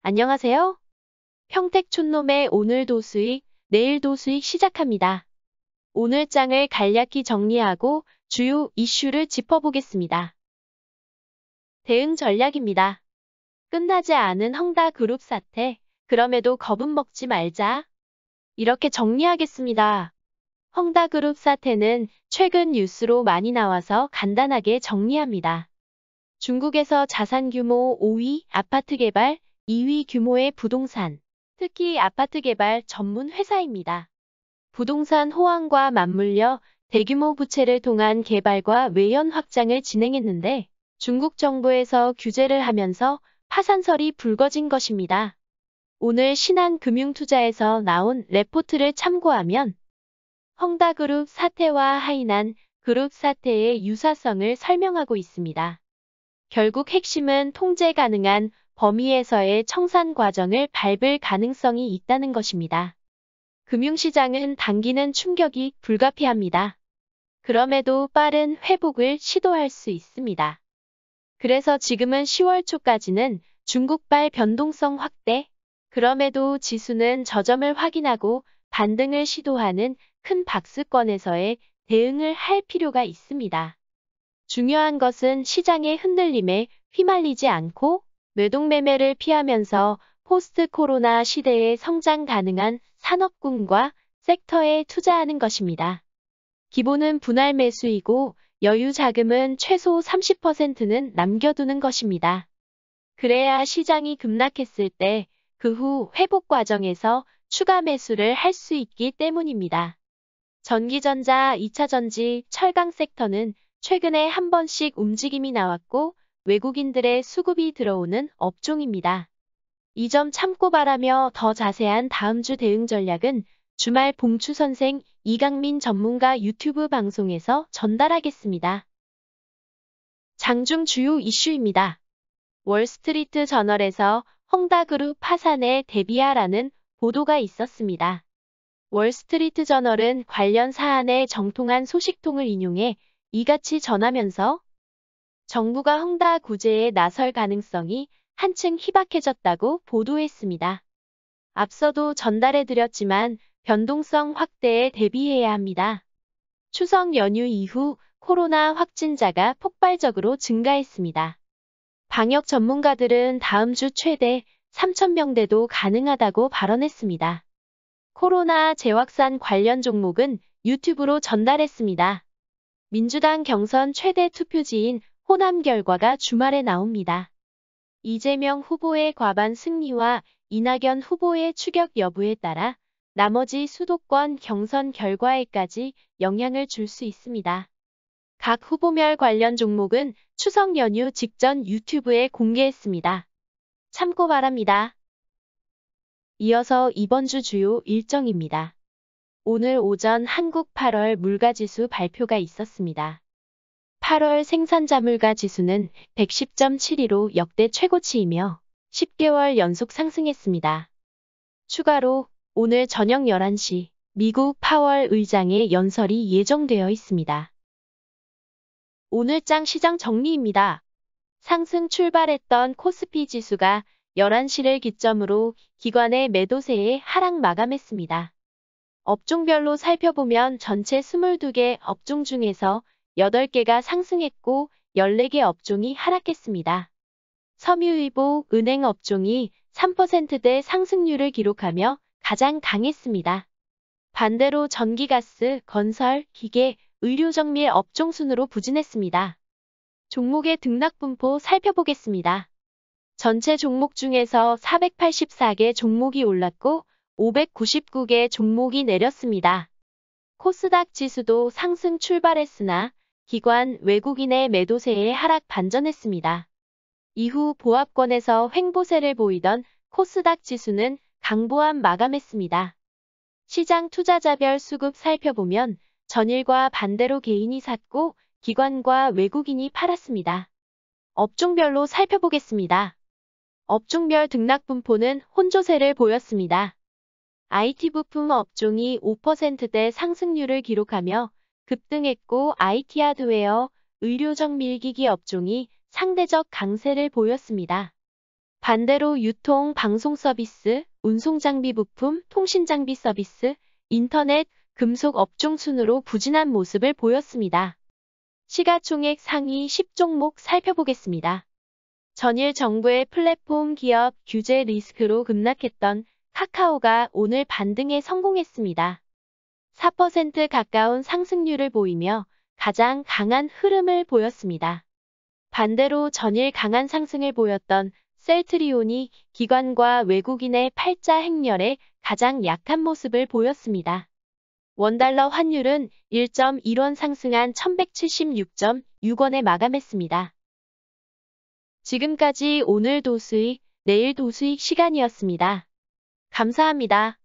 안녕하세요. 평택촌놈의 오늘도 수익, 내일도 수익 시작합니다. 오늘 장을 간략히 정리하고 주요 이슈를 짚어보겠습니다. 대응 전략입니다. 끝나지 않은 헝다그룹 사태, 그럼에도 겁은 먹지 말자. 이렇게 정리하겠습니다. 헝다그룹 사태는 최근 뉴스로 많이 나와서 간단하게 정리합니다. 중국에서 자산 규모 5위 아파트 개발, 2위 규모의 부동산, 특히 아파트 개발 전문 회사입니다. 부동산 호황과 맞물려 대규모 부채를 통한 개발과 외연 확장을 진행했는데 중국 정부에서 규제를 하면서 파산설이 불거진 것입니다. 오늘 신한금융투자에서 나온 레포트를 참고하면 헝다그룹 사태와 하이난 그룹 사태의 유사성을 설명하고 있습니다. 결국 핵심은 통제 가능한 범위에서의 청산 과정을 밟을 가능성이 있다는 것입니다. 금융시장은 당기는 충격이 불가피합니다. 그럼에도 빠른 회복을 시도할 수 있습니다. 그래서 지금은 10월 초까지는 중국발 변동성 확대, 그럼에도 지수는 저점을 확인하고 반등을 시도하는 큰 박스권에서의 대응을 할 필요가 있습니다. 중요한 것은 시장의 흔들림에 휘말리지 않고 매동매매를 피하면서 포스트 코로나 시대에 성장 가능한 산업군과 섹터에 투자하는 것입니다. 기본은 분할 매수이고 여유 자금은 최소 30%는 남겨두는 것입니다. 그래야 시장이 급락했을 때 그 후 회복 과정에서 추가 매수를 할 수 있기 때문입니다. 전기전자, 2차전지, 철강 섹터는 최근에 한 번씩 움직임이 나왔고 외국인들의 수급이 들어오는 업종입니다. 이 점 참고 바라며 더 자세한 다음 주 대응 전략은 주말 봉추선생 이강민 전문가 유튜브 방송에서 전달하겠습니다. 장중 주요 이슈입니다. 월스트리트 저널에서 헝다그룹 파산에 대비하라는 보도가 있었습니다. 월스트리트 저널은 관련 사안의 정통한 소식통을 인용해 이같이 전하면서 정부가 헝다 구제에 나설 가능성이 한층 희박해졌다고 보도했습니다. 앞서도 전달해드렸지만 변동성 확대에 대비해야 합니다. 추석 연휴 이후 코로나 확진자가 폭발적으로 증가했습니다. 방역 전문가들은 다음 주 최대 3,000명대도 가능하다고 발언했습니다. 코로나 재확산 관련 종목은 유튜브로 전달했습니다. 민주당 경선 최대 투표지인 호남 결과가 주말에 나옵니다. 이재명 후보의 과반 승리와 이낙연 후보의 추격 여부에 따라 나머지 수도권 경선 결과에까지 영향을 줄 수 있습니다. 각 후보별 관련 종목은 추석 연휴 직전 유튜브에 공개했습니다. 참고 바랍니다. 이어서 이번 주 주요 일정입니다. 오늘 오전 한국 8월 물가지수 발표가 있었습니다. 8월 생산자 물가지수는 110.72로 역대 최고치이며 10개월 연속 상승했습니다. 추가로 오늘 저녁 11시 미국 파월 의장의 연설이 예정되어 있습니다. 오늘장 시장 정리입니다. 상승 출발했던 코스피 지수가 11시를 기점으로 기관의 매도세에 하락 마감했습니다. 업종별로 살펴보면 전체 22개 업종 중에서 8개가 상승했고 14개 업종이 하락했습니다. 섬유의복, 은행 업종이 3%대 상승률을 기록하며 가장 강했습니다. 반대로 전기가스, 건설, 기계, 의료정밀 업종 순으로 부진했습니다. 종목의 등락 분포 살펴보겠습니다. 전체 종목 중에서 484개 종목이 올랐고 599개 종목이 내렸습니다. 코스닥 지수도 상승 출발했으나 기관 외국인의 매도세에 하락 반전했습니다. 이후 보합권에서 횡보세를 보이던 코스닥 지수는 강보합 마감했습니다. 시장 투자자별 수급 살펴보면 전일과 반대로 개인이 샀고 기관과 외국인이 팔았습니다. 업종별로 살펴보겠습니다. 업종별 등락 분포는 혼조세를 보였습니다. IT 부품 업종이 5%대 상승률을 기록하며 급등했고 IT 하드웨어, 의료정밀기기 업종이 상대적 강세를 보였습니다. 반대로 유통, 방송 서비스, 운송장비 부품, 통신장비 서비스, 인터넷, 금속 업종 순으로 부진한 모습을 보였습니다. 시가총액 상위 10종목 살펴보겠습니다. 전일 정부의 플랫폼 기업 규제 리스크로 급락했던 카카오가 오늘 반등에 성공했습니다. 4% 가까운 상승률을 보이며 가장 강한 흐름을 보였습니다. 반대로 전일 강한 상승을 보였던 셀트리온이 기관과 외국인의 팔자 행렬에 가장 약한 모습을 보였습니다. 원달러 환율은 1.1원 상승한 1176.6원에 마감했습니다. 지금까지 오늘 도수익, 내일 도수익 시간이었습니다. 감사합니다.